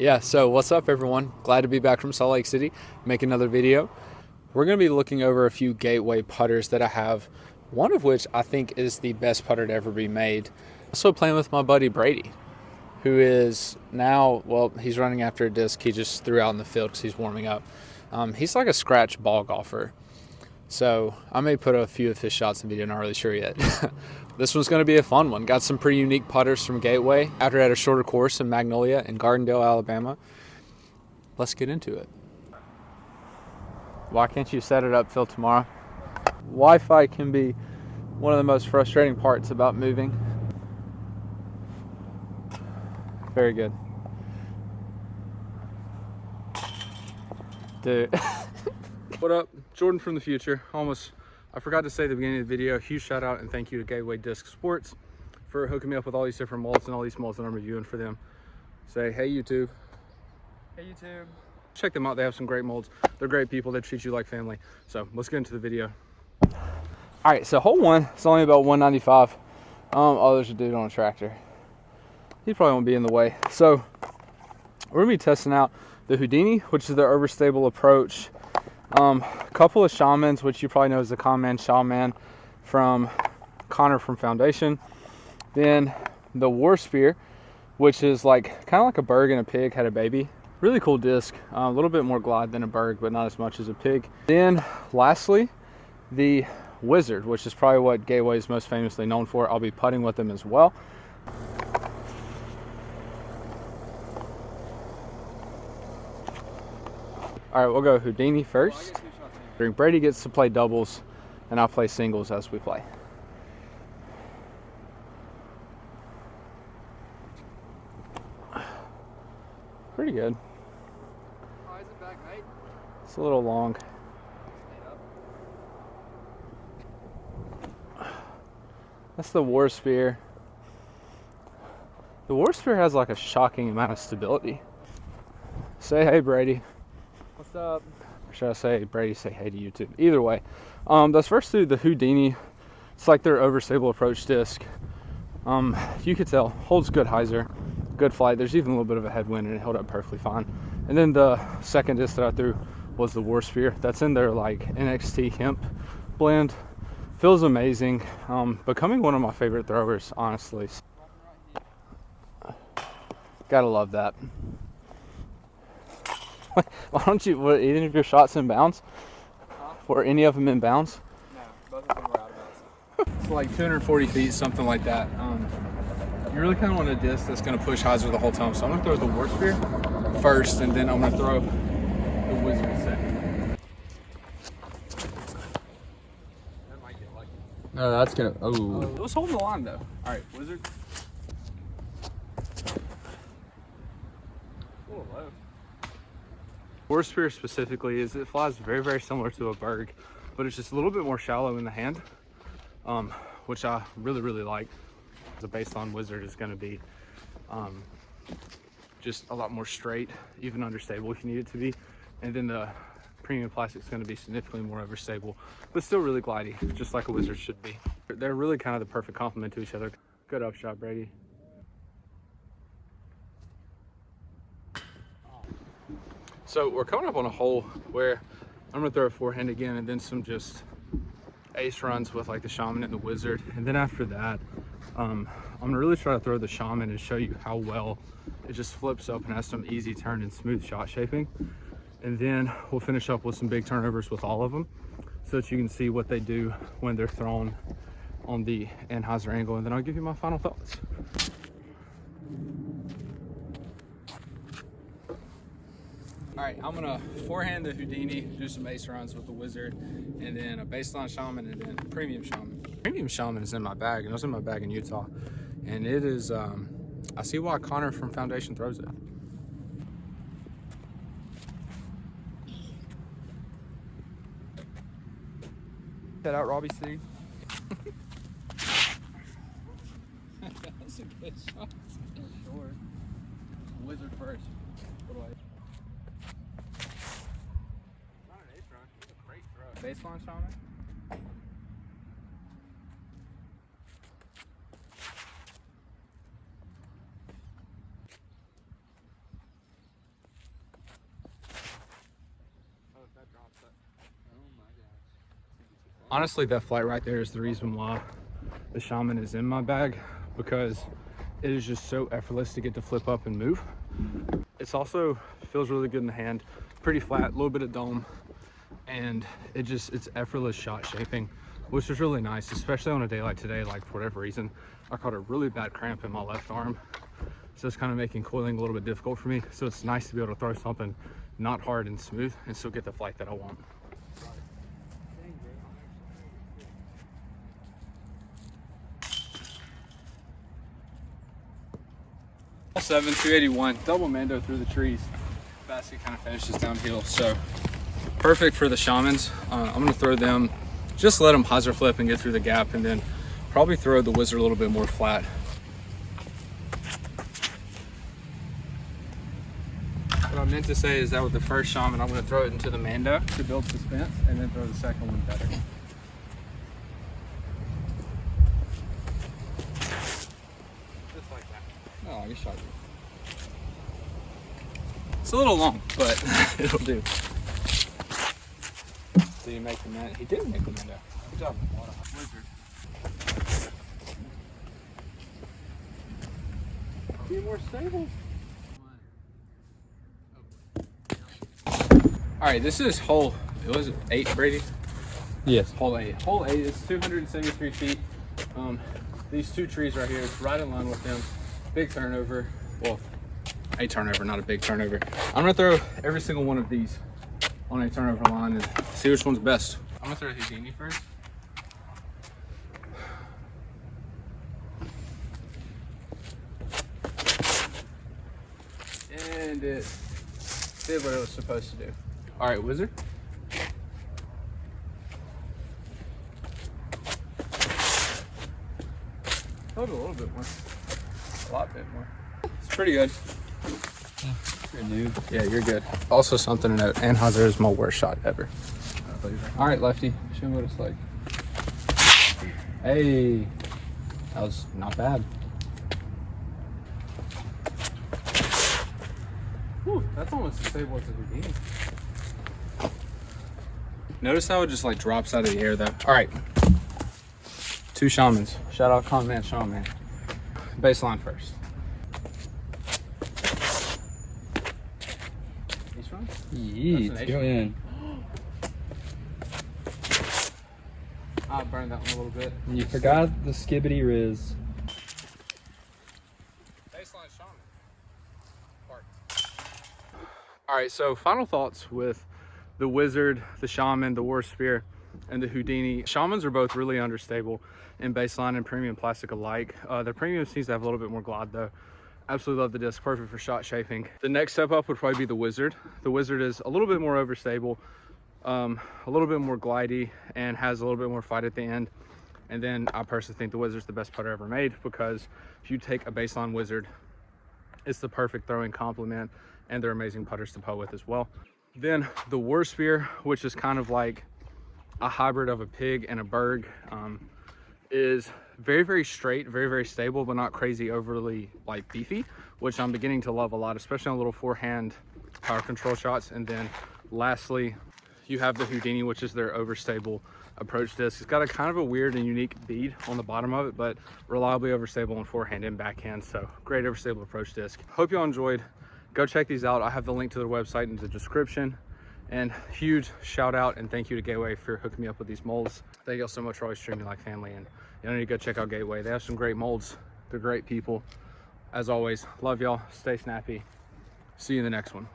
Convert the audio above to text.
Yeah, so what's up everyone? Glad to be back from Salt Lake City, make another video. We're going to be looking over a few gateway putters that I have, one of which I think is the best putter to ever be made. Also playing with my buddy Brady, who is now, well, he's running after a disc he just threw out in the field because he's warming up. He's like a scratch ball golfer. So I may put a few of his shots in video, not really sure yet. This one's going to be a fun one. Got some pretty unique putters from Gateway after at a shorter course in Magnolia in Gardendale, Alabama. Let's get into it. Why can't you set it up till tomorrow? Wi-Fi can be one of the most frustrating parts about moving. Very good. Dude. What up? Jordan from the future. I forgot to say at the beginning of the video, huge shout out and thank you to Gateway Disc Sports for hooking me up with all these different molds and all these molds that I'm reviewing for them. Say, hey YouTube. Hey YouTube. Check them out, they have some great molds. They're great people, they treat you like family. So let's get into the video. All right, so hole one, it's only about 195. Oh, there's a dude on a tractor. He probably won't be in the way. So we're gonna be testing out the Houdini, which is the overstable approach. A couple of Shamans, which you probably know as the Common Shaman from Connor from Foundation. Then the Warspear, which is like kind of like a Berg and a pig had a baby. Really cool disc, a little bit more glide than a Berg, but not as much as a pig. Then lastly, the Wizard, which is probably what Gateway is most famously known for. I'll be putting with them as well. All right, we'll go Houdini first. Brady gets to play doubles, and I'll play singles as we play. Pretty good. Oh, is it back, mate? It's a little long. That's the Warspear. The Warspear has like a shocking amount of stability. Say hey, Brady. What's up? Or should I say Brady say hey to YouTube? Either way. Let's first do the Houdini. It's like their overstable approach disc. You could tell, holds good hyzer, good flight. There's even a little bit of a headwind and it held up perfectly fine. And then the second disc that I threw was the Warspear. That's in their like NXT hemp blend. Feels amazing. Becoming one of my favorite throwers, honestly. Gotta love that. Why don't you, were any of your shots in bounds? Huh? Were any of them in bounds? No, both of them were out of bounds. It's like 240 feet, something like that. You really kind of want a disc that's going to push hyzer the whole time. So I'm going to throw the Warspear first, and then I'm going to throw the Wizard second. That might get lucky. No, that's gonna. Oh. It was holding the line though. All right, Wizard. A little low. Warspear specifically it flies very, very similar to a Berg, but it's just a little bit more shallow in the hand, which I really, really like. The baseline Wizard is going to be just a lot more straight, even understable if you need it to be, and then the premium plastic is going to be significantly more overstable, but still really glidey, just like a Wizard should be. They're really kind of the perfect complement to each other. Good upshot, Brady. So we're coming up on a hole where I'm gonna throw a forehand again and then some just ace runs with like the Shaman and the Wizard. And then after that, I'm gonna really try to throw the Shaman and show you how well it just flips up and has some easy turn and smooth shot shaping. And then we'll finish up with some big turnovers with all of them so that you can see what they do when they're thrown on the hyzer angle. And then I'll give you my final thoughts. All right, I'm gonna forehand the Houdini, do some ace runs with the Wizard, and then a baseline Shaman, and then premium Shaman. Premium Shaman is in my bag, and it was in my bag in Utah. And it is, I see why Connor from Foundation throws it. Set out Robbie C. That's a good shot. Sure. Wizard first. What do I? Baseline Shaman? Honestly, that flight right there is the reason why the Shaman is in my bag, because it is just so effortless to get to flip up and move. It's also feels really good in the hand, pretty flat, a little bit of dome, and it's effortless shot shaping, which is really nice, especially on a day like today. Like, for whatever reason, I caught a really bad cramp in my left arm, so it's kind of making coiling a little bit difficult for me. So it's nice to be able to throw something not hard and smooth and still get the flight that I want. 7 281 double Mando through the trees. Basket kind of finishes downhill, so perfect for the Shamans. I'm gonna throw them, just let them hyzer flip and get through the gap, and then probably throw the Wizard a little bit more flat. What I meant to say is that with the first Shaman, I'm gonna throw it into the Mando to build suspense, and then throw the second one better. Just like that. Oh, you shot me. It's a little long, but it'll do. Did he make the Mando? He did make the Mando. Good job. Wizard. Be more stable. All right, this is hole, it was 8, Brady? Yes. Hole 8. Hole 8 is 273 feet. These two trees right here, it's right in line with them. Big turnover. Well, a turnover, not a big turnover. I'm gonna throw every single one of these on a turnover line and see which one's best. I'm gonna throw Houdini first. And it did what it was supposed to do. All right, Wizard. Hold a little bit more. A lot bit more. It's pretty good. You're new. Yeah, you're good. Also, something to note, Anheuser is my worst shot ever. All right, lefty, show me what it's like. Hey, that was not bad. Whew, that's almost as stable as a Houdini. Notice how it just like drops out of the air though. All right, 2 Shamans. Shout out Con Shaman. Baseline first. Yeet, go in. I burned that one a little bit. You forgot the skibbity riz. Baseline Shaman. Parked. All right, so final thoughts with the Wizard, the Shaman, the Warspear, and the Houdini. Shamans are both really understable in baseline and premium plastic alike. The premium seems to have a little bit more glide though. Absolutely love the disc, perfect for shot shaping. The next step up would probably be the Wizard. The Wizard is a little bit more overstable, a little bit more glidey, and has a little bit more fight at the end. And then I personally think the Wizard's the best putter ever made, because if you take a baseline Wizard, it's the perfect throwing complement, and they're amazing putters to putt with as well. Then the Warspear, which is kind of like a hybrid of a pig and a berg, is very, very straight, very, very stable, but not crazy overly like beefy, which I'm beginning to love a lot, especially on little forehand power control shots. And then lastly, you have the Houdini, which is their overstable approach disc. It's got a kind of a weird and unique bead on the bottom of it, but reliably overstable on forehand and backhand. So great overstable approach disc. Hope y'all enjoyed. Go check these out. I have the link to their website in the description. And huge shout out and thank you to Gateway for hooking me up with these molds. Thank y'all so much for always treating me like family, and y'all need to go check out Gateway. They have some great molds. They're great people. As always, love y'all. Stay snappy. See you in the next one.